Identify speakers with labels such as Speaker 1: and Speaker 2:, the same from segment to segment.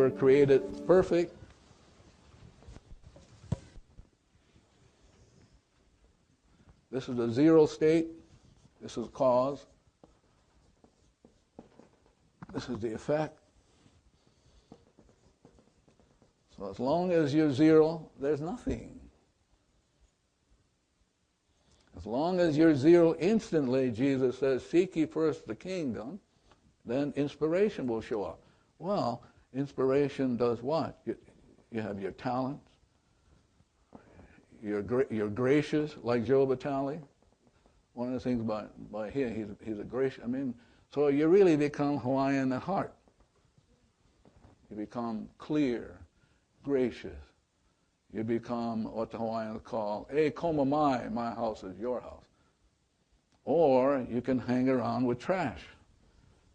Speaker 1: were created perfect. This is the zero state. This is cause. This is the effect. So as long as you're zero, there's nothing. As long as you're zero instantly, Jesus says, seek ye first the kingdom, then inspiration will show up. Well, inspiration does what? You have your talents. You're gracious, like Joe Vitale. One of the things by him, he's a gracious. I mean, so you really become Hawaiian at heart. You become clear, gracious. You become what the Hawaiians call, e koma mai, my house is your house. Or you can hang around with trash.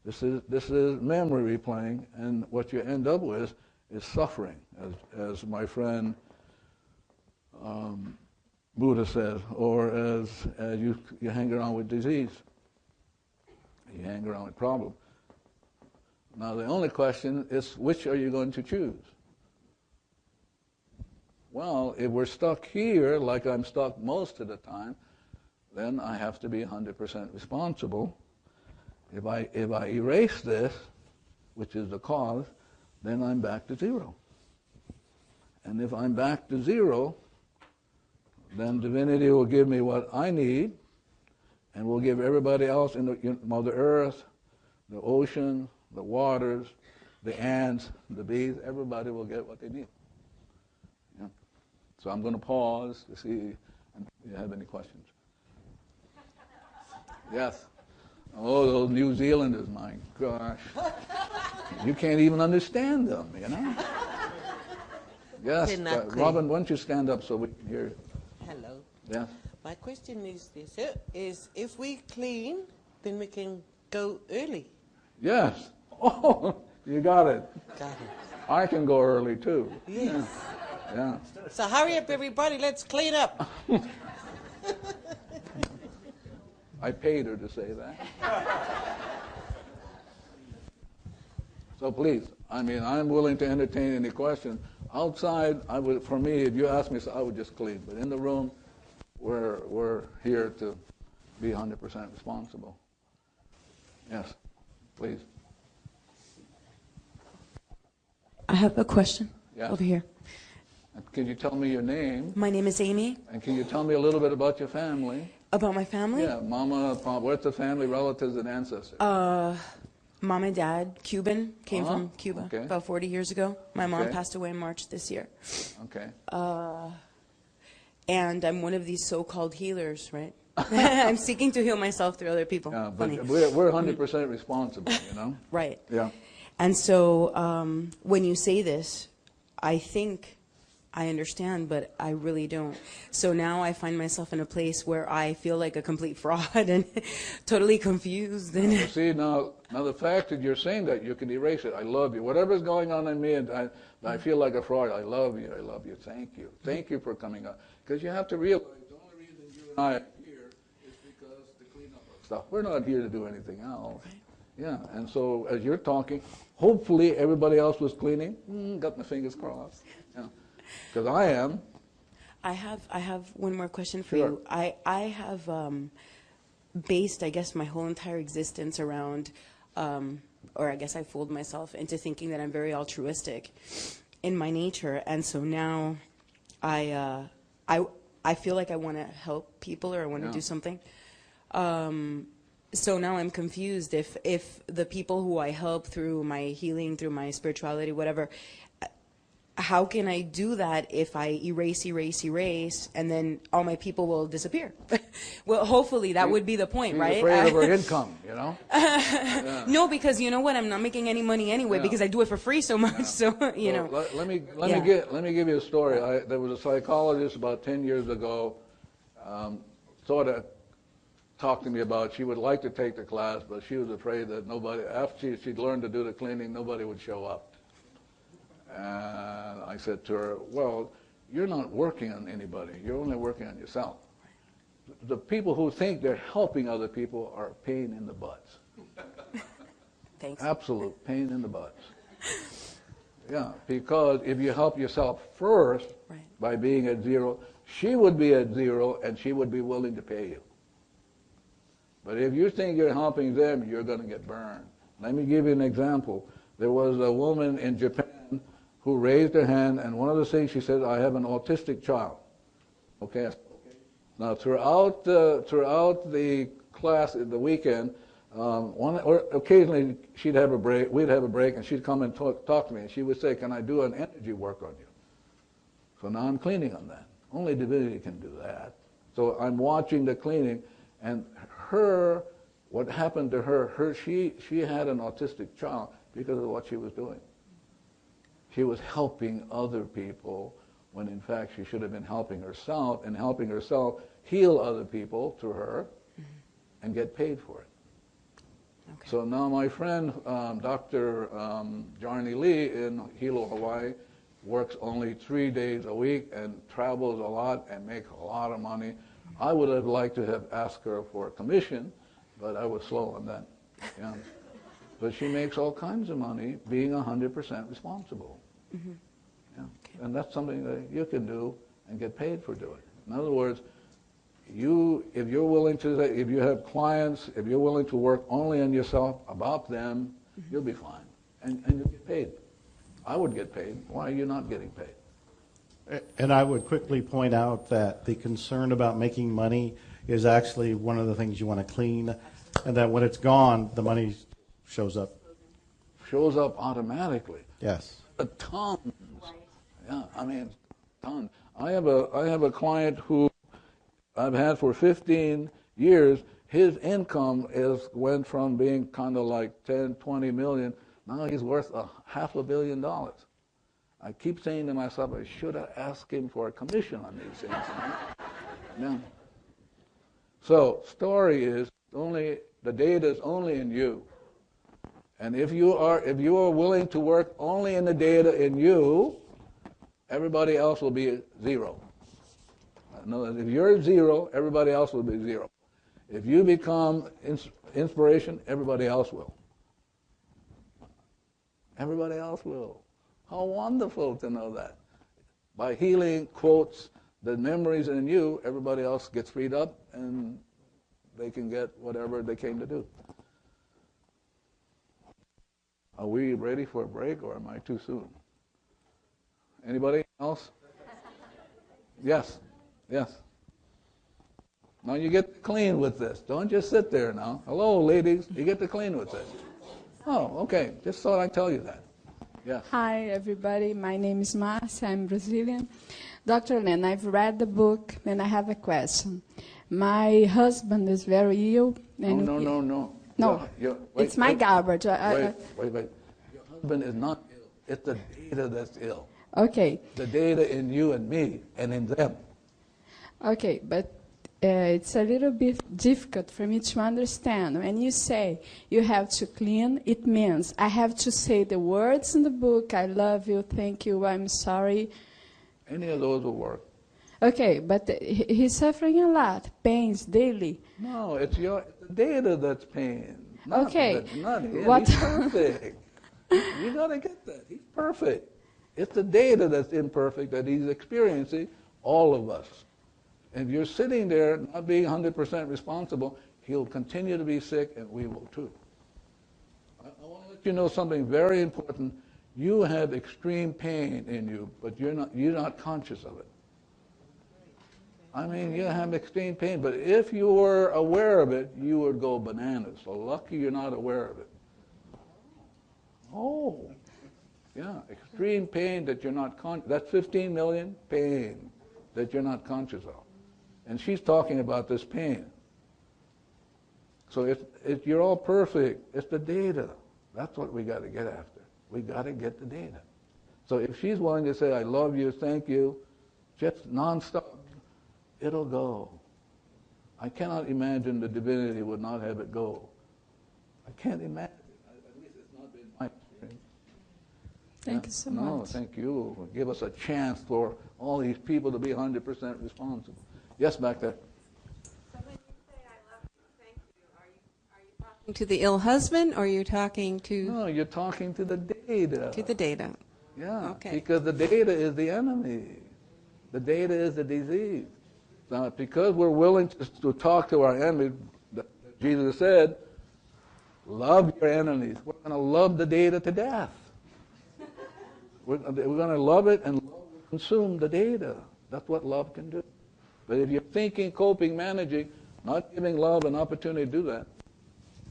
Speaker 1: This is memory replaying, and what you end up with is suffering, as my friend Buddha says, or as you hang around with disease. You hang around with problems. Now the only question is, which are you going to choose? Well, if we're stuck here, like I'm stuck most of the time, then I have to be 100% responsible. If I erase this, which is the cause, then I'm back to zero. And if I'm back to zero, then divinity will give me what I need, and will give everybody else in the Mother Earth, the ocean, the waters, the ants, the bees, everybody will get what they need. Yeah. So I'm going to pause to see if you have any questions. Yes. Oh, those New Zealanders, my gosh. You can't even understand them, you know? Yes. Robin, why don't you stand up so we can hear you?
Speaker 2: Hello.
Speaker 1: Yes.
Speaker 2: My question is this, is if we clean, then we can go early.
Speaker 1: Yes. Oh, you got it.
Speaker 2: Got it.
Speaker 1: I can go early too.
Speaker 2: Yes.
Speaker 1: Yeah.
Speaker 2: So hurry up, everybody. Let's clean up.
Speaker 1: I paid her to say that. So please, I mean, I'm willing to entertain any question. Outside, for me, if you ask me, I would just clean. But in the room, we're here to be 100% responsible. Yes, please.
Speaker 3: I have a question over here.
Speaker 1: And can you tell me your name?
Speaker 3: My name is Amy.
Speaker 1: And can you tell me a little bit about your family?
Speaker 3: About my family?
Speaker 1: Yeah, Mama, Papa, where's the family, relatives, and ancestors?
Speaker 3: Mom and Dad, Cuban, came from Cuba about 40 years ago. My mom passed away in March this year.
Speaker 1: Okay.
Speaker 3: And I'm one of these so-called healers, right? I'm seeking to heal myself through other people.
Speaker 1: Yeah, but we're 100% responsible, you know?
Speaker 3: Right.
Speaker 1: Yeah.
Speaker 3: And so when you say this, I think I understand, but I really don't. So now I find myself in a place where I feel like a complete fraud and totally confused. And
Speaker 1: see, now the fact that you're saying that, you can erase it. I love you. Whatever's going on in me, and I feel like a fraud, I love you, I love you. Thank you. Thank you for coming up. Because you have to realize the only reason you and I are here is because to clean up our stuff. We're not here to do anything else. Yeah, and so as you're talking, hopefully everybody else was cleaning. Got my fingers crossed. Yeah. Because I am.
Speaker 3: I have one more question for
Speaker 1: Sure.
Speaker 3: you. I have based, I guess, my whole entire existence around, or I guess I fooled myself into thinking that I'm very altruistic in my nature, and so now I feel like I want to help people, or I want to do something. So now I'm confused if the people who I help through my healing, through my spirituality, whatever, how can I do that if I erase, and then all my people will disappear? Well, hopefully that would be the point, right?
Speaker 1: Afraid of her income, you know? Yeah.
Speaker 3: No, because you know what? I'm not making any money anyway because I do it for free so much.
Speaker 1: Yeah.
Speaker 3: So you know.
Speaker 1: Let me give you a story. There was a psychologist about 10 years ago, sort of talked to me about she would like to take the class, but she was afraid that after she'd learned to do the cleaning, nobody would show up. And I said to her, well, you're not working on anybody. You're only working on yourself. The people who think they're helping other people are a pain in the butts.
Speaker 3: Thanks.
Speaker 1: Absolute pain in the butts. Yeah, because if you help yourself first
Speaker 3: Right.
Speaker 1: by being at zero, she would be at zero and she would be willing to pay you. But if you think you're helping them, you're going to get burned. Let me give you an example. There was a woman in Japan who raised her hand, and one of the things she said, I have an autistic child. Okay. Now, throughout the class, the weekend, occasionally she'd have a break, we'd have a break, and she'd come and talk to me, and she would say, can I do an energy work on you? So now I'm cleaning on that. Only divinity can do that. So I'm watching the cleaning, and what happened to her, she had an autistic child because of what she was doing. She was helping other people when in fact she should have been helping herself, and helping herself heal other people through her and get paid for it.
Speaker 3: Okay.
Speaker 1: So now my friend, Dr. Jarni Lee in Hilo, Hawaii, works only 3 days a week and travels a lot and makes a lot of money. I would have liked to have asked her for a commission, but I was slow on that. Yeah. But she makes all kinds of money being 100% responsible.
Speaker 3: Mm-hmm.
Speaker 1: Yeah.
Speaker 3: Okay.
Speaker 1: And that's something that you can do and get paid for doing. In other words, if you're willing to, if you have clients, if you're willing to work only on yourself, about them, you'll be fine. And you'll get paid. I would get paid. Why are you not getting paid?
Speaker 4: And I would quickly point out that the concern about making money is actually one of the things you want to clean, and that when it's gone, the money shows up.
Speaker 1: Shows up automatically.
Speaker 4: Yes.
Speaker 1: Tons. Yeah, I mean, tons. I have a client who I've had for 15 years. His income went from being kind of like 10, 20 million. Now he's worth $500 million. I keep saying to myself, I should have asked him for a commission on these things. Yeah. So, story is the data is only in you. And if you are willing to work only in the data in you, everybody else will be zero. If you're zero, everybody else will be zero. If you become inspiration, everybody else will. Everybody else will. How wonderful to know that. By healing, quotes, the memories in you, everybody else gets freed up and they can get whatever they came to do. Are we ready for a break, or am I too soon? Anybody else? Yes. Yes. Now you get to clean with this. Don't just sit there now. Hello, ladies. You get to clean with this. Oh, okay. Just thought I'd tell you that. Yes.
Speaker 5: Hi, everybody. My name is Marcia. I'm Brazilian. Dr. Len, I've read the book, and I have a question. My husband is very ill. And
Speaker 1: No.
Speaker 5: No, it's my garbage.
Speaker 1: Wait. Your husband is not ill. It's the data that's ill.
Speaker 5: Okay.
Speaker 1: The data in you and me and in them.
Speaker 5: Okay, but it's a little bit difficult for me to understand. When you say you have to clean, it means I have to say the words in the book, I love you, thank you, I'm sorry.
Speaker 1: Any of those will work.
Speaker 5: Okay, but he's suffering a lot, pains daily.
Speaker 1: No, it's the data that's pain.
Speaker 5: Okay.
Speaker 1: Not him.
Speaker 5: What?
Speaker 1: He's perfect. You got to get that. He's perfect. It's the data that's imperfect that he's experiencing, all of us. If you're sitting there not being 100% responsible, he'll continue to be sick, and we will too. I want to let you know something very important. You have extreme pain in you, but you're not conscious of it. I mean, you have extreme pain, but if you were aware of it, you would go bananas. So lucky you're not aware of it. Oh, yeah, extreme pain that you're not conscious. That's 15 million pain that you're not conscious of. And she's talking about this pain. So you're all perfect. It's the data. That's what we got to get after. We got to get the data. So if she's willing to say, I love you, thank you, just nonstop, it'll go. I cannot imagine the divinity would not have it go. I can't imagine. At least it's not been my experience.
Speaker 5: Thank you so much.
Speaker 1: No, thank you. Give us a chance for all these people to be 100% responsible. Yes, back there.
Speaker 6: So when you say I love you, thank you, are you talking to the ill husband, or you're talking to?
Speaker 1: No, you're talking to the data.
Speaker 6: To the data.
Speaker 1: Yeah,
Speaker 2: Okay.
Speaker 1: because the data is the enemy. The data is the disease. Now, because we're willing to talk to our enemy, Jesus said, love your enemies. We're going to love the data to death. We're going to love it and consume the data. That's what love can do. But if you're thinking, coping, managing, not giving love an opportunity to do that,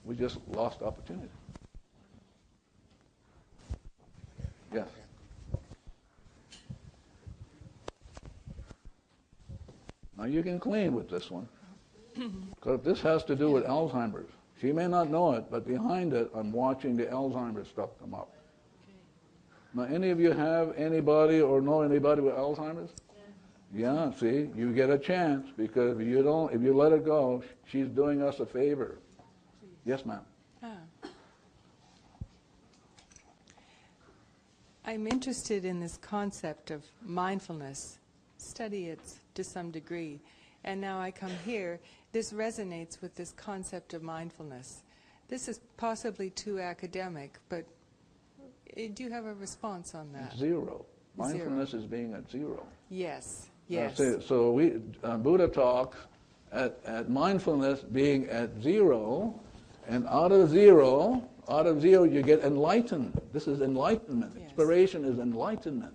Speaker 1: we just lost opportunity. Yes. Now you can clean with this one, because this has to do with Alzheimer's. She may not know it, but behind it, I'm watching the Alzheimer's stuff come up. Now, any of you have anybody or know anybody with Alzheimer's? Yeah, see, you get a chance, because if you let it go, she's doing us a favor. Yes, ma'am.
Speaker 7: I'm interested in this concept of mindfulness. Study it to some degree. And now I come here. This resonates with this concept of mindfulness. This is possibly too academic, but do you have a response on that?
Speaker 1: Zero. Mindfulness is being at zero.
Speaker 7: Yes, yes.
Speaker 1: So Buddha talks at mindfulness being at zero, and out of zero you get enlightened. This is enlightenment.
Speaker 7: Yes.
Speaker 1: Inspiration is enlightenment.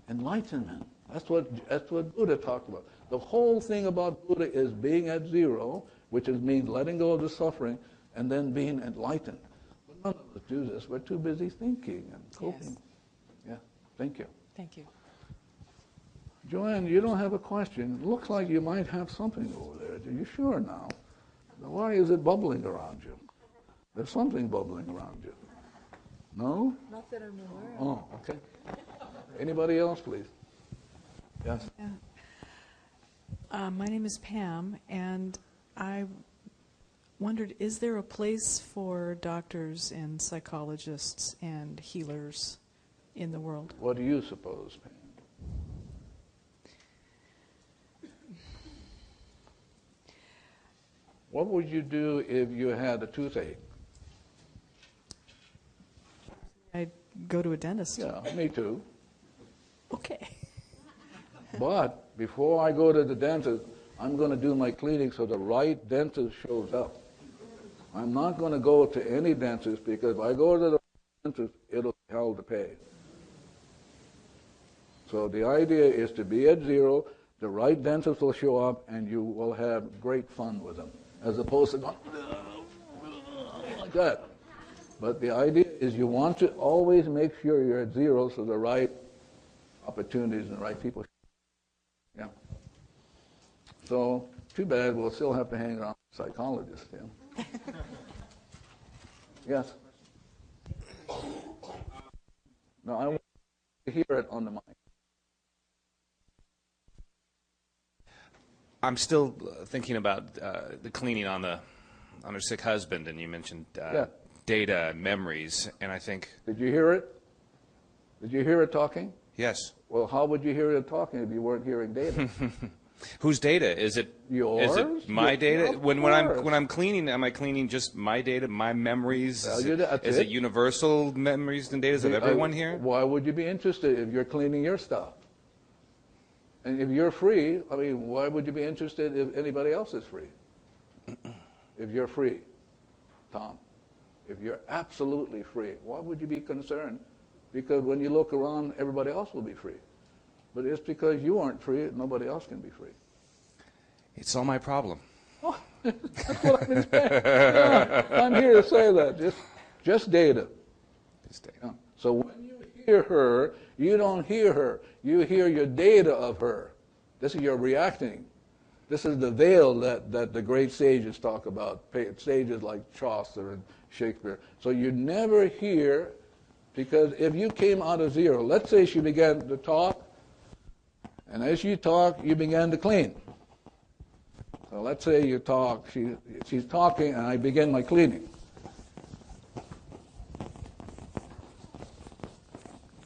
Speaker 1: Enlightenment. That's what Buddha talked about. The whole thing about Buddha is being at zero, which means letting go of the suffering, and then being enlightened. But none of us do this. We're too busy thinking and coping.
Speaker 7: Yes.
Speaker 1: Yeah. Thank you.
Speaker 7: Thank you.
Speaker 1: Joanne, you don't have a question. It looks like you might have something over there. Are you sure now? Why is it bubbling around you? There's something bubbling around you. No?
Speaker 8: Not that I'm aware of.
Speaker 1: Oh, okay. Anybody else, please? Yes?
Speaker 8: My name is Pam, and I wondered, is there a place for doctors and psychologists and healers in the world?
Speaker 1: What do you suppose, Pam? What would you do if you had a toothache?
Speaker 8: I'd go to a dentist.
Speaker 1: Yeah, me too.
Speaker 8: Okay.
Speaker 1: But before I go to the dentist, I'm going to do my cleaning so the right dentist shows up. I'm not going to go to any dentist, because if I go to the dentist, it'll be hell to pay. So the idea is to be at zero, the right dentist will show up, and you will have great fun with them, as opposed to going like that. But the idea is you want to always make sure you're at zero, so the right opportunities and the right people. Yeah. So, too bad, we'll still have to hang around psychologists. Yeah. Yes? No, I want to hear it on the mic.
Speaker 9: I'm still thinking about the cleaning on her sick husband, and you mentioned data and memories, and I think...
Speaker 1: Did you hear it? Did you hear it talking?
Speaker 9: Yes.
Speaker 1: Well, how would you hear it talking if you weren't hearing data?
Speaker 9: Whose data? Is it
Speaker 1: yours?
Speaker 9: Is it my data?
Speaker 1: Yeah,
Speaker 9: when I'm cleaning, am I cleaning just my data, my memories?
Speaker 1: Well,
Speaker 9: is it universal memories and data of everyone here?
Speaker 1: Why would you be interested if you're cleaning your stuff? And if you're free, I mean, why would you be interested if anybody else is free? If you're free, Tom, if you're absolutely free, why would you be concerned? Because when you look around, everybody else will be free. But it's because you aren't free, nobody else can be free.
Speaker 9: It's all my problem.
Speaker 1: Oh, that's what I've been saying. Yeah, I'm here to say that. Just data.
Speaker 9: Just data.
Speaker 1: Yeah. So when you hear her, you don't hear her. You hear your data of her. This is your reacting. This is the veil that the great sages talk about, sages like Chaucer and Shakespeare. So you never hear, because if you came out of zero, let's say she began to talk, and as you talk, you began to clean. So let's say you talk, she's talking, and I begin my cleaning.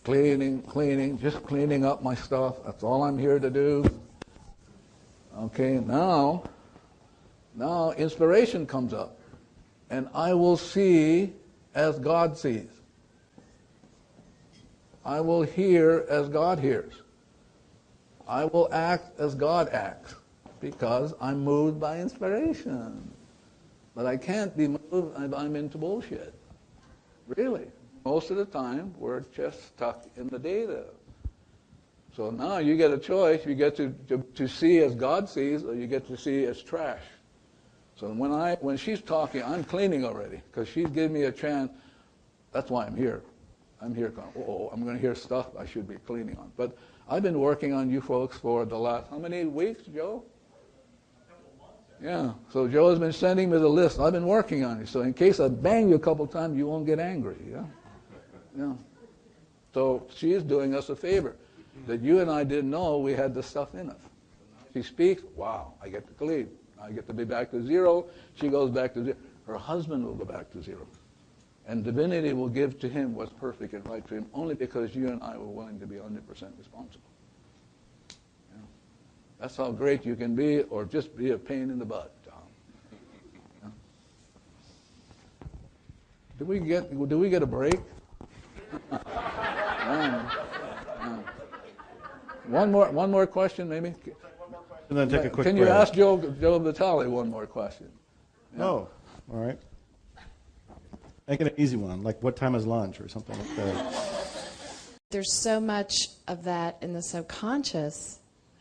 Speaker 1: Cleaning, just cleaning up my stuff. That's all I'm here to do. Okay, now inspiration comes up, and I will see as God sees. I will hear as God hears. I will act as God acts because I'm moved by inspiration. But I can't be moved if I'm into bullshit. Really. Most of the time, we're just stuck in the data. So now you get a choice. You get to see as God sees, or you get to see as trash. So when she's talking, I'm cleaning already, because she's giving me a chance. That's why I'm here. I'm here going, I'm going to hear stuff I should be cleaning on. But I've been working on you folks for the last, how many weeks, Joe? Yeah, so Joe has been sending me the list. I've been working on it. So in case I bang you a couple times, you won't get angry. Yeah. So she is doing us a favor that you and I didn't know we had this stuff in us. She speaks, wow, I get to clean. I get to be back to zero. She goes back to zero. Her husband will go back to zero. And divinity will give to him what's perfect and right to him only because you and I were willing to be 100% responsible. Yeah. That's how great you can be, or just be a pain in the butt, Tom. Yeah. Do we get a break? One more question, maybe.
Speaker 4: And then take a quick
Speaker 1: Can
Speaker 4: break.
Speaker 1: you ask Joe Vitale one more question? Yeah.
Speaker 4: Oh, all right. Make it an easy one, like what time is lunch or something like that.
Speaker 10: There's so much of that in the subconscious.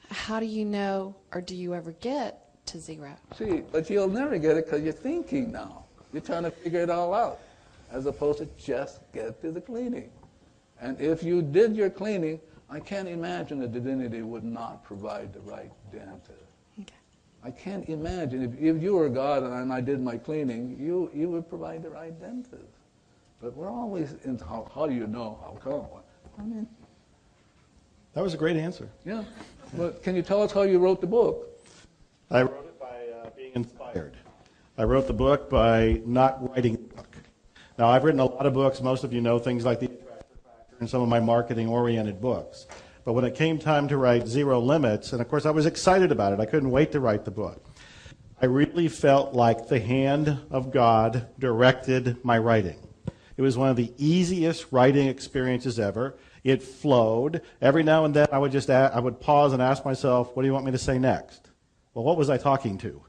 Speaker 10: How do you know, or do you ever get to zero?
Speaker 1: See, but you'll never get it because you're thinking now. You're trying to figure it all out, as opposed to just get to the cleaning. And if you did your cleaning, I can't imagine a divinity would not provide the right dentist.
Speaker 10: Okay.
Speaker 1: I can't imagine. If you were God and I did my cleaning, you would provide the right dentist. But we're always in, how do you know? How come? I mean,
Speaker 4: That was a great answer.
Speaker 1: yeah. But can you tell us how you wrote the book?
Speaker 4: I wrote it by being inspired. I wrote the book by not writing the book. Now, I've written a lot of books. Most of you know things like The Attractor Factor and some of my marketing-oriented books. But when it came time to write Zero Limits, and of course I was excited about it. I couldn't wait to write the book. I really felt like the hand of God directed my writing. It was one of the easiest writing experiences ever. It flowed. Every now and then I would pause and ask myself, what do you want me to say next? Well, what was I talking to?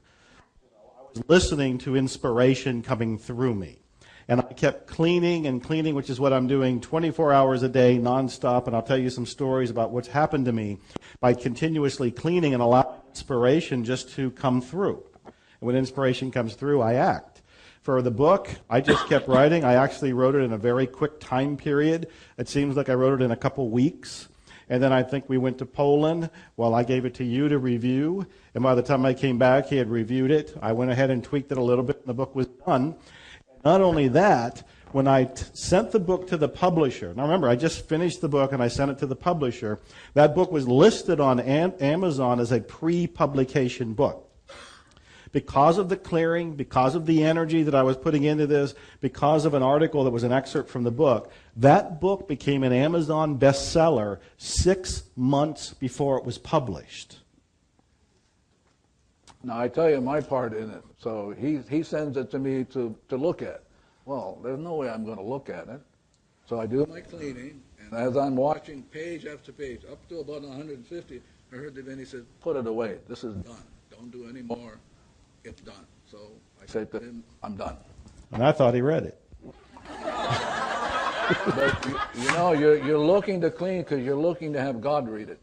Speaker 4: I was listening to inspiration coming through me. And I kept cleaning and cleaning, which is what I'm doing 24 hours a day, nonstop. And I'll tell you some stories about what's happened to me by continuously cleaning and allowing inspiration just to come through. And when inspiration comes through, I act. For the book, I just kept writing. I actually wrote it in a very quick time period. It seems like I wrote it in a couple weeks. And then I think we went to Poland. Well, I gave it to you to review. And by the time I came back, he had reviewed it. I went ahead and tweaked it a little bit, and the book was done. Not only that, when I sent the book to the publisher, now remember, I just finished the book and I sent it to the publisher, that book was listed on Amazon as a pre-publication book. Because of the clearing, because of the energy that I was putting into this, because of an article that was an excerpt from the book, that book became an Amazon bestseller 6 months before it was published.
Speaker 1: Now, I tell you my part in it. So he sends it to me to look at. Well, there's no way I'm going to look at it. So I do my cleaning, and as I'm watching page after page, up to about 150, I heard Divinity say, put it away. This is done. Don't do any more. It's done. So I said to him, I'm done.
Speaker 4: And I thought he read it.
Speaker 1: But you know, you're looking to clean because you're looking to have God read it.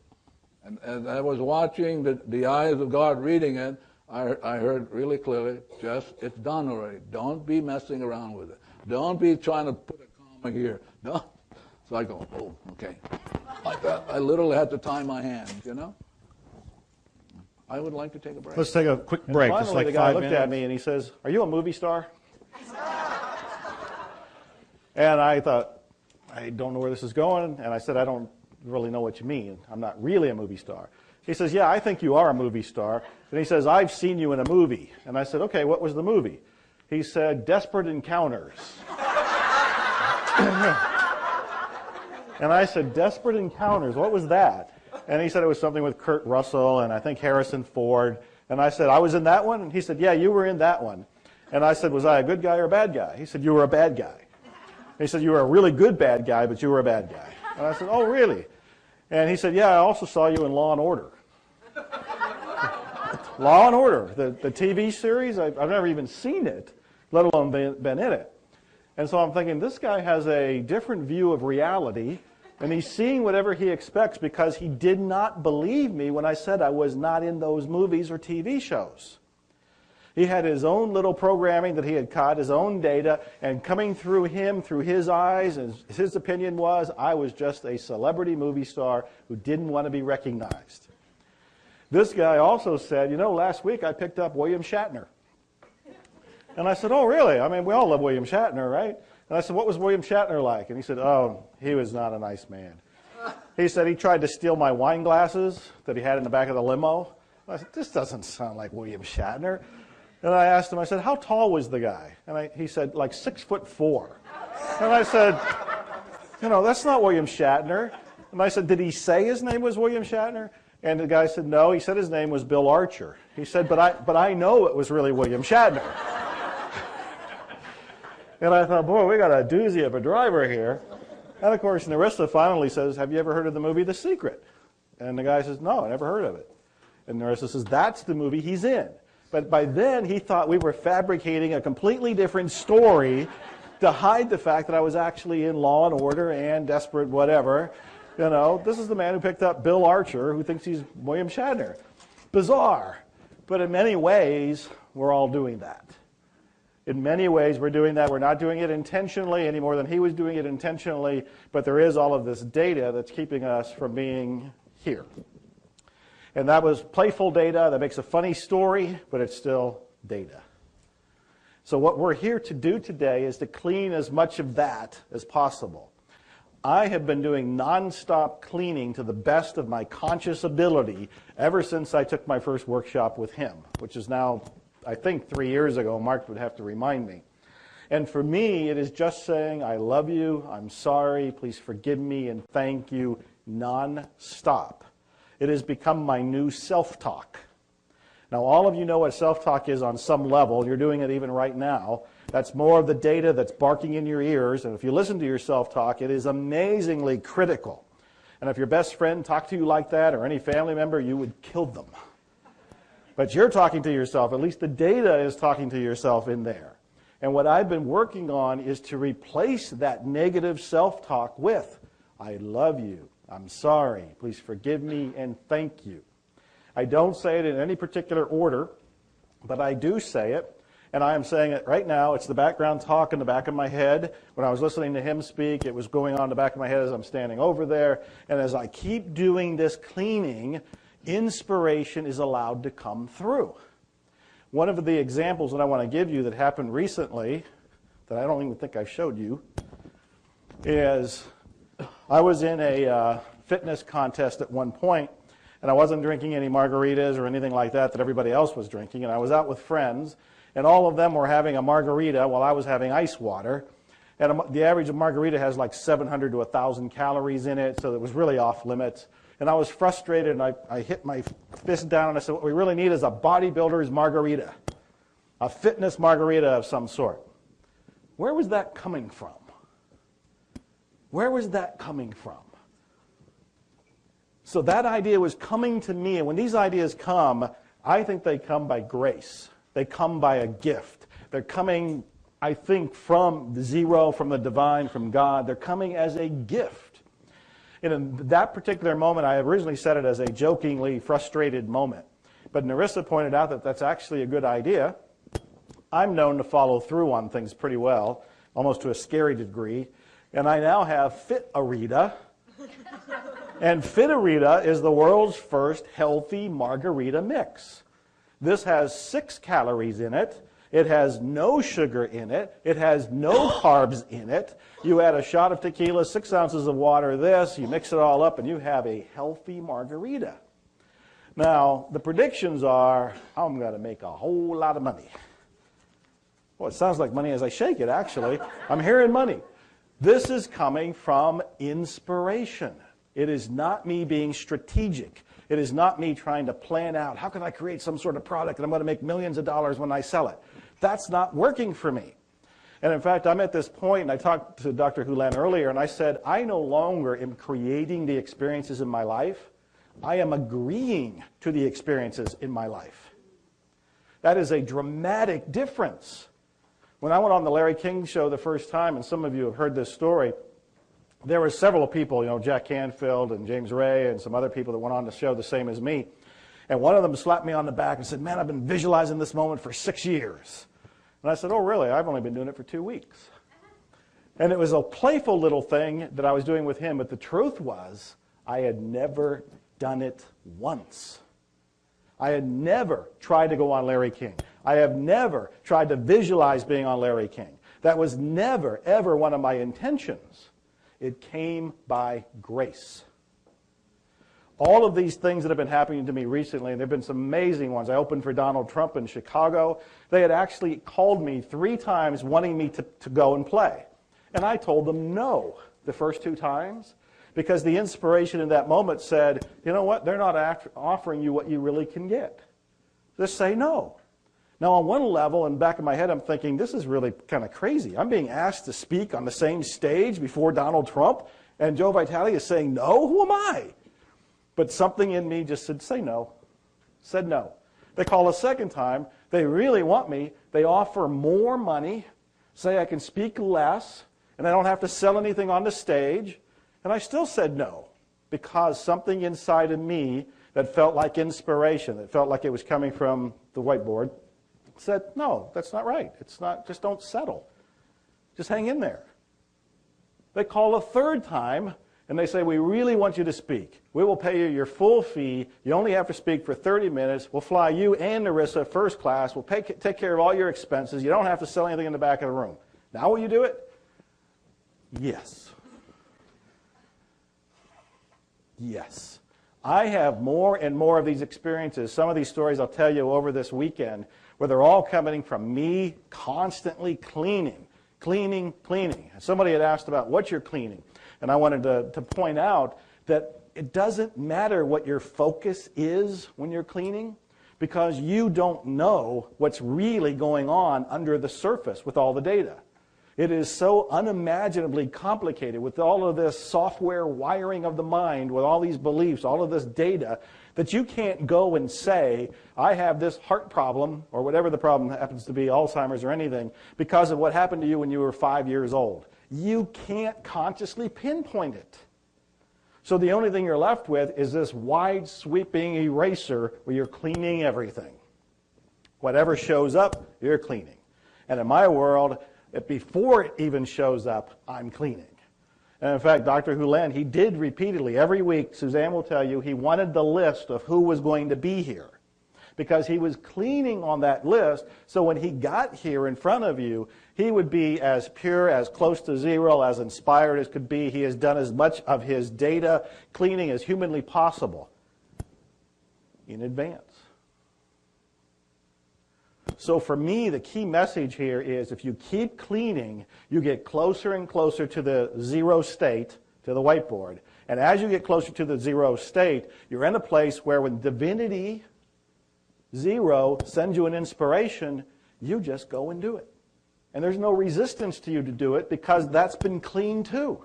Speaker 1: And as I was watching the eyes of God reading it, I heard really clearly, it's done already. Don't be messing around with it. Don't be trying to put a comma here. Don't. So I go, oh, okay. Like that. I literally had to tie my hands, you know? I would like to take a break.
Speaker 4: Let's take a quick break.
Speaker 11: And
Speaker 4: Just
Speaker 11: finally,
Speaker 4: like
Speaker 11: the guy
Speaker 4: 5
Speaker 11: looked
Speaker 4: minutes.
Speaker 11: at me and he says, "Are you a movie star?" And I thought, I don't know where this is going. And I said, I don't really know what you mean. I'm not really a movie star. He says, yeah, I think you are a movie star. And he says, I've seen you in a movie. And I said, okay, what was the movie? He said, Desperate Encounters. And I said, Desperate Encounters, what was that? And he said it was something with Kurt Russell and I think Harrison Ford. And I said, I was in that one? And he said, yeah, you were in that one. And I said, was I a good guy or a bad guy? He said, you were a bad guy. He said, you were a really good bad guy, but you were a bad guy. And I said, oh, really? And he said, yeah, I also saw you in Law and Order. Law and Order, the TV series, I've never even seen it, let alone been in it. And so I'm thinking, this guy has a different view of reality, and he's seeing whatever he expects because he did not believe me when I said I was not in those movies or TV shows. He had his own little programming that he had caught, his own data, and coming through him, through his eyes, and his opinion was I was just a celebrity movie star who didn't want to be recognized. This guy also said, you know, last week I picked up William Shatner. And I said, oh, really? I mean, we all love William Shatner, right? And I said, what was William Shatner like? And he said, oh, he was not a nice man. He said he tried to steal my wine glasses that he had in the back of the limo. I said, this doesn't sound like William Shatner. And I asked him, I said, how tall was the guy? And he said, like 6'4". And I said, you know, that's not William Shatner. And I said, did he say his name was William Shatner? And the guy said, no, he said his name was Bill Archer. He said, but I know it was really William Shatner. And I thought, boy, we got a doozy of a driver here. And of course, Narissa finally says, have you ever heard of the movie The Secret? And the guy says, no, I never heard of it. And Narissa says, that's the movie he's in. But by then, he thought we were fabricating a completely different story to hide the fact that I was actually in Law and Order and Desperate whatever. You know, this is the man who picked up Bill Archer, who thinks he's William Shatner. Bizarre. But in many ways, we're all doing that. In many ways, we're doing that. We're not doing it intentionally any more than he was doing it intentionally, but there is all of this data that's keeping us from being here. And that was playful data that makes a funny story, but it's still data. So what we're here to do today is to clean as much of that as possible. I have been doing nonstop cleaning to the best of my conscious ability ever since I took my first workshop with him, which is now, I think, 3 years ago. Mark would have to remind me. And for me, it is just saying, I love you, I'm sorry, please forgive me, and thank you, nonstop. It has become my new self-talk. Now, all of you know what self-talk is on some level. You're doing it even right now. That's more of the data that's barking in your ears. And if you listen to your self-talk, it is amazingly critical. And if your best friend talked to you like that, or any family member, you would kill them. But you're talking to yourself. At least the data is talking to yourself in there. And what I've been working on is to replace that negative self-talk with, I love you, I'm sorry, please forgive me, and thank you. I don't say it in any particular order, but I do say it, and I am saying it right now. It's the background talk in the back of my head. When I was listening to him speak, it was going on in the back of my head as I'm standing over there. And as I keep doing this cleaning, inspiration is allowed to come through. One of the examples that I want to give you that happened recently, that I don't even think I showed you, is I was in a fitness contest at one point, and I wasn't drinking any margaritas or anything like that everybody else was drinking, and I was out with friends, and all of them were having a margarita while I was having ice water, and the average of margarita has like 700 to 1,000 calories in it, so it was really off limits. And I was frustrated, and I hit my fist down, and I said, what we really need is a bodybuilder's margarita, a fitness margarita of some sort. Where was that coming from? Where was that coming from? So that idea was coming to me, and when these ideas come, I think they come by grace. They come by a gift. They're coming, I think, from the zero, from the divine, from God. They're coming as a gift. And in that particular moment, I originally said it as a jokingly frustrated moment. But Narissa pointed out that that's actually a good idea. I'm known to follow through on things pretty well, almost to a scary degree. And I now have Fit-A-Rita. And Fit-A-Rita is the world's first healthy margarita mix. This has 6 calories in it. It has no sugar in it. It has no carbs in it. You add a shot of tequila, 6 ounces of water, this, you mix it all up, and you have a healthy margarita. Now, the predictions are, I'm going to make a whole lot of money. Well, it sounds like money as I shake it, actually. I'm hearing money. This is coming from inspiration. It is not me being strategic. It is not me trying to plan out, how can I create some sort of product and I'm going to make millions of dollars when I sell it. That's not working for me. And in fact, I'm at this point, and I talked to Dr. Hew Len earlier, and I said, I no longer am creating the experiences in my life. I am agreeing to the experiences in my life. That is a dramatic difference. When I went on the Larry King show the first time, and some of you have heard this story, there were several people, Jack Canfield and James Ray and some other people that went on the show the same as me. And one of them slapped me on the back and said, man, I've been visualizing this moment for 6 years. And I said, oh, really? I've only been doing it for 2 weeks. And it was a playful little thing that I was doing with him, but the truth was I had never done it once. I had never tried to go on Larry King. I have never tried to visualize being on Larry King. That was never, ever one of my intentions. It came by grace. All of these things that have been happening to me recently, and there have been some amazing ones. I opened for Donald Trump in Chicago. They had actually called me 3 times wanting me to go and play. And I told them no the first 2 times because the inspiration in that moment said, you know what, they're not offering you what you really can get. Just say no. Now, on one level, in the back of my head, I'm thinking, this is really kind of crazy. I'm being asked to speak on the same stage before Donald Trump, and Joe Vitale is saying no? Who am I? But something in me just said, say no. Said no. They call a second time. They really want me. They offer more money, say I can speak less, and I don't have to sell anything on the stage. And I still said no, because something inside of me that felt like inspiration, that felt like it was coming from the whiteboard, said, no, that's not right. It's not, just don't settle. Just hang in there. They call a third time, and they say, we really want you to speak. We will pay you your full fee. You only have to speak for 30 minutes. We'll fly you and Narissa first class. We'll take care of all your expenses. You don't have to sell anything in the back of the room. Now will you do it? Yes. Yes. I have more and more of these experiences. Some of these stories I'll tell you over this weekend, where they're all coming from me constantly cleaning. Somebody had asked about what you're cleaning. And I wanted to point out that it doesn't matter what your focus is when you're cleaning, because you don't know what's really going on under the surface with all the data. It is so unimaginably complicated with all of this software wiring of the mind, with all these beliefs, all of this data, that you can't go and say, I have this heart problem, or whatever the problem happens to be, Alzheimer's or anything, because of what happened to you when you were 5 years old. You can't consciously pinpoint it. So the only thing you're left with is this wide sweeping eraser where you're cleaning everything. Whatever shows up, you're cleaning. And in my world, before it even shows up, I'm cleaning. And in fact, Dr. Hew Len, he did repeatedly, every week, Suzanne will tell you, he wanted the list of who was going to be here. Because he was cleaning on that list, so when he got here in front of you, he would be as pure, as close to zero, as inspired as could be. He has done as much of his data cleaning as humanly possible in advance. So for me, the key message here is if you keep cleaning, you get closer and closer to the zero state, to the whiteboard. And as you get closer to the zero state, you're in a place where when divinity, zero, sends you an inspiration, you just go and do it. And there's no resistance to you to do it because that's been cleaned too.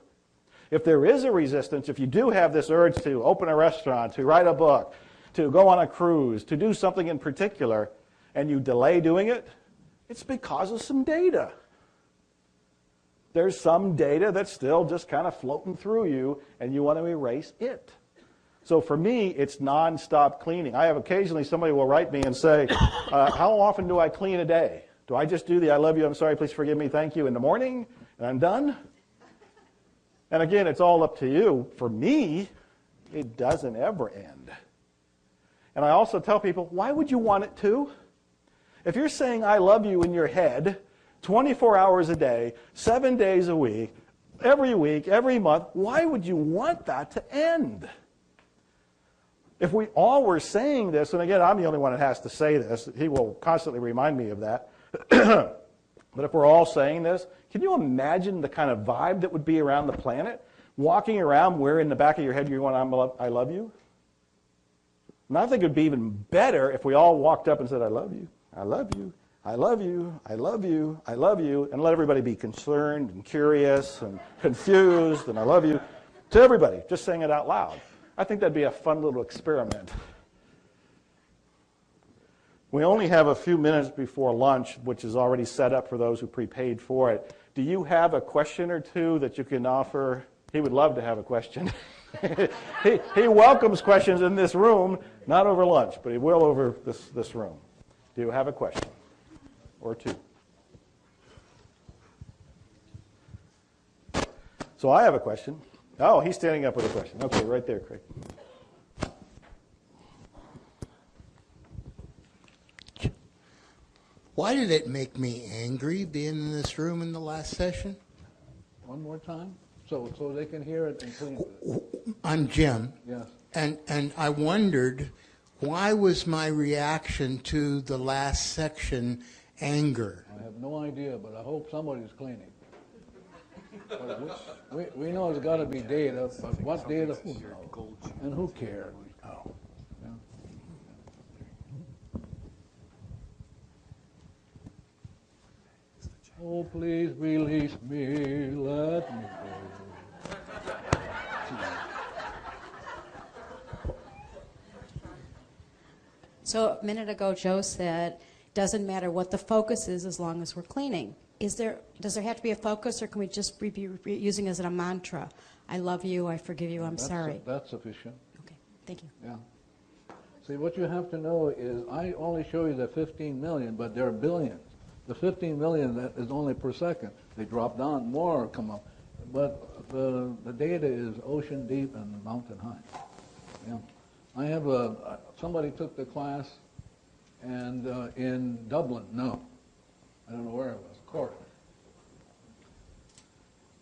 Speaker 11: If there is a resistance, if you do have this urge to open a restaurant, to write a book, to go on a cruise, to do something in particular, and you delay doing it, it's because of some data. There's some data that's still just kind of floating through you, and you want to erase it. So for me, it's nonstop cleaning. I have occasionally somebody will write me and say, how often do I clean a day? Do I just do the I love you, I'm sorry, please forgive me, thank you in the morning, and I'm done? And again, it's all up to you. For me, it doesn't ever end. And I also tell people, why would you want it to? If you're saying I love you in your head 24 hours a day, 7 days a week, every month, why would you want that to end? If we all were saying this, and again, I'm the only one that has to say this, he will constantly remind me of that, but if we're all saying this, can you imagine the kind of vibe that would be around the planet? Walking around where in the back of your head you're going, I love you? And I think it would be even better if we all walked up and said, I love you, I love you, I love you, I love you, I love you, and let everybody be concerned and curious and confused, and I love you, to everybody, just saying it out loud. I think that'd be a fun little experiment. We only have a few minutes before lunch, which is already set up for those who prepaid for it. Do you have a question or two that you can offer? He would love to have a question. he welcomes questions in this room, not over lunch, but he will over this room. Do you have a question or two? So I have a question. Oh, he's standing up with a question. Okay, right there, Craig.
Speaker 12: Why did it make me angry being in this room in the last session?
Speaker 1: One more time, so they can hear it and clean it.
Speaker 12: I'm Jim.
Speaker 1: Yes.
Speaker 12: And I wondered, why was my reaction to the last section anger?
Speaker 1: I have no idea, but I hope somebody's cleaning. We know it's got to be data, but what data? Who knows? And who cares? Oh. Yeah. Oh, please release me, let me go.
Speaker 13: So a minute ago, Joe said, doesn't matter what the focus is as long as we're cleaning. Does there have to be a focus, or can we just be using it as a mantra? I love you, I forgive you, I'm sorry.
Speaker 1: That's sufficient.
Speaker 13: Okay, thank you.
Speaker 1: Yeah. See, what you have to know is I only show you the 15 million, but there are billions. The 15 million, that is only per second. They drop down, more come up. But the data is ocean deep and mountain high. Yeah. I have somebody took the class, and in Dublin, no. I don't know where it was, Cork.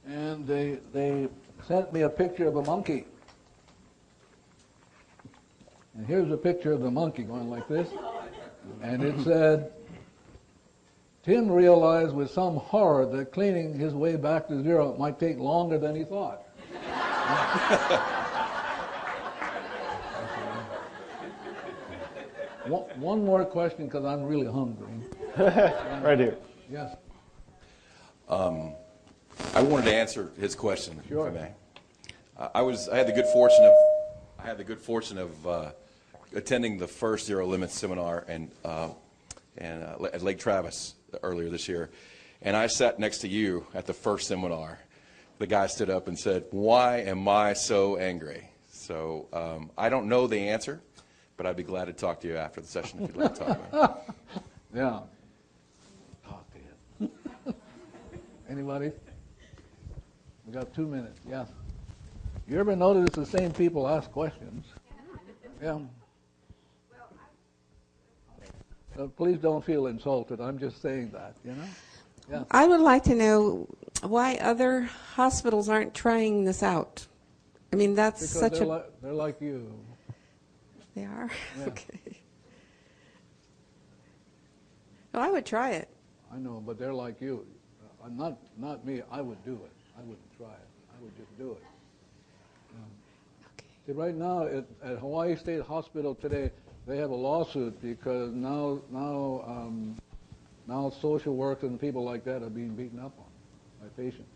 Speaker 1: And they sent me a picture of a monkey. And here's a picture of the monkey going like this. And it said, Tim realized with some horror that cleaning his way back to zero might take longer than he thought. One more question, because I'm really hungry.
Speaker 11: Right here.
Speaker 1: Yes.
Speaker 14: I wanted to answer his question,
Speaker 1: sure.
Speaker 14: if I may. I had the good fortune of attending the first Zero Limits seminar at Lake Travis earlier this year, and I sat next to you at the first seminar. The guy stood up and said, "Why am I so angry?" So I don't know the answer, but I'd be glad to talk to you after the session if you'd like to talk about it.
Speaker 1: Yeah. Talk to you. Anybody? We got 2 minutes. Yeah. You ever notice the same people ask questions? Yeah. Please don't feel insulted. I'm just saying that, you know? Yeah.
Speaker 2: I would like to know why other hospitals aren't trying this out. I mean, that's
Speaker 1: because
Speaker 2: such
Speaker 1: they're like you.
Speaker 2: They are?
Speaker 1: Yeah.
Speaker 2: Okay. Well, I would try it.
Speaker 1: I know, but they're like you. Not me. I would do it. I wouldn't try it. I would just do it.
Speaker 2: Okay.
Speaker 1: See, right now at Hawaii State Hospital today, they have a lawsuit because now social workers and people like that are being beaten up on by patients.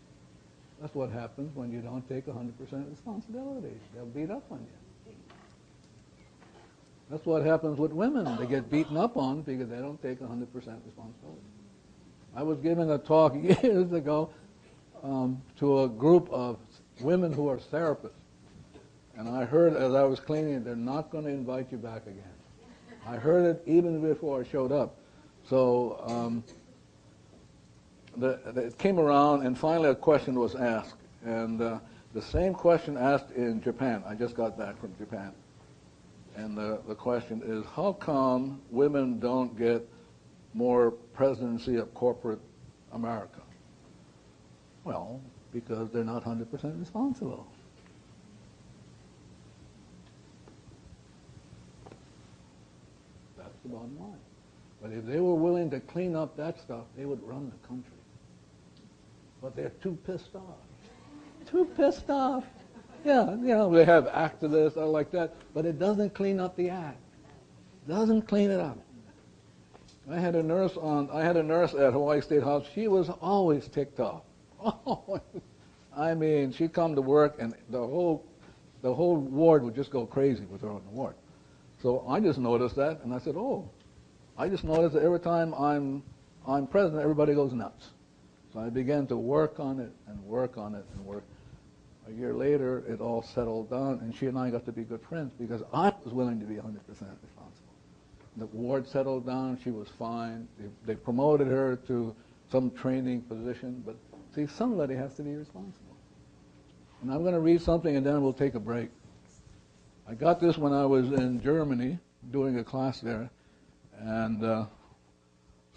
Speaker 1: That's what happens when you don't take 100% responsibility. They'll beat up on you. That's what happens with women. They get beaten up on because they don't take 100% responsibility. I was giving a talk years ago to a group of women who are therapists. And I heard as I was cleaning, they're not going to invite you back again. I heard it even before I showed up. So it came around, and finally a question was asked. And the same question asked in Japan. I just got back from Japan. And the question is, how come women don't get more presidency of corporate America? Well, because they're not 100% responsible. That's the bottom line. But if they were willing to clean up that stuff, they would run the country. But they're too pissed off. Too pissed off. Yeah, you know, they have activists or like that, but it doesn't clean up the act. Doesn't clean it up. I had a nurse at Hawaii State Hospital. She was always ticked off. I mean, she'd come to work and the whole ward would just go crazy with her on the ward. So I just noticed that, and I said, I just noticed that every time I'm present, everybody goes nuts. So I began to work on it and work on it and work. A year later, it all settled down, and she and I got to be good friends because I was willing to be 100% responsible. The ward settled down. She was fine. They promoted her to some training position. But see, somebody has to be responsible. And I'm going to read something, and then we'll take a break. I got this when I was in Germany doing a class there, and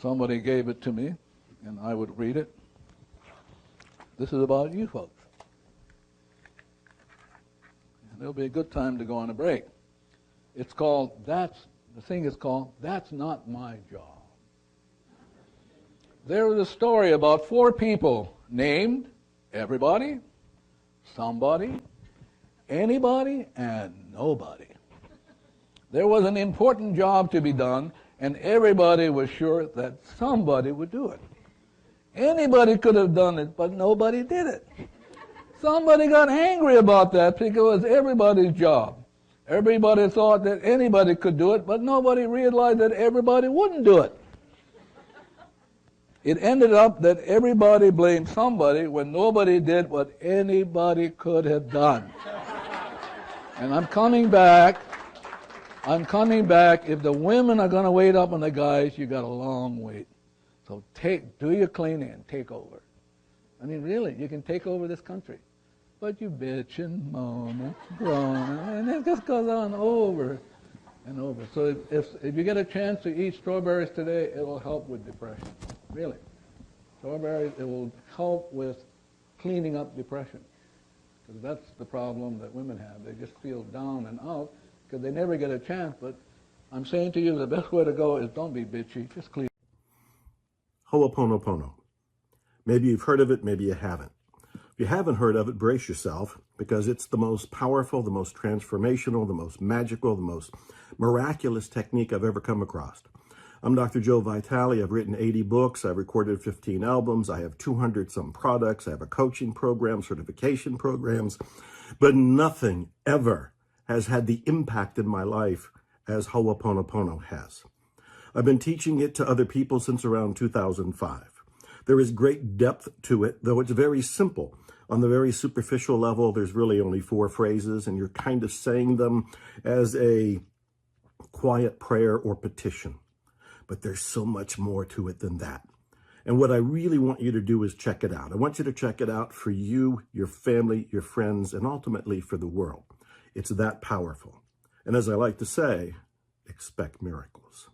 Speaker 1: somebody gave it to me, and I would read it. This is about you folks. And it'll be a good time to go on a break. It's called, the thing is called, That's Not My Job. There was a story about 4 people named everybody, somebody, anybody, and nobody. There was an important job to be done, and everybody was sure that somebody would do it. Anybody could have done it, but nobody did it. Somebody got angry about that because it was everybody's job. Everybody thought that anybody could do it, but nobody realized that everybody wouldn't do it. It ended up that everybody blamed somebody when nobody did what anybody could have done. And I'm coming back. If the women are going to wait up on the guys, you got a long wait. So do your cleaning and take over. I mean, really, you can take over this country. But you bitch and moan and groan, and it just goes on over and over. So if you get a chance to eat strawberries today, it will help with depression. Really. Strawberries, it will help with cleaning up depression. Because that's the problem that women have. They just feel down and out because they never get a chance. But I'm saying to you, the best way to go is don't be bitchy, just clean.
Speaker 4: Oponopono. Maybe you've heard of it, maybe you haven't. If you haven't heard of it, brace yourself, because it's the most powerful, the most transformational, the most magical, the most miraculous technique I've ever come across. I'm Dr. Joe Vitale. I've written 80 books. I've recorded 15 albums. I have 200-some products. I have a coaching program, certification programs. But nothing ever has had the impact in my life as Ho'oponopono has. I've been teaching it to other people since around 2005. There is great depth to it, though it's very simple. On the very superficial level, there's really only 4 phrases, and you're kind of saying them as a quiet prayer or petition. But there's so much more to it than that. And what I really want you to do is check it out. I want you to check it out for you, your family, your friends, and ultimately for the world. It's that powerful. And as I like to say, expect miracles.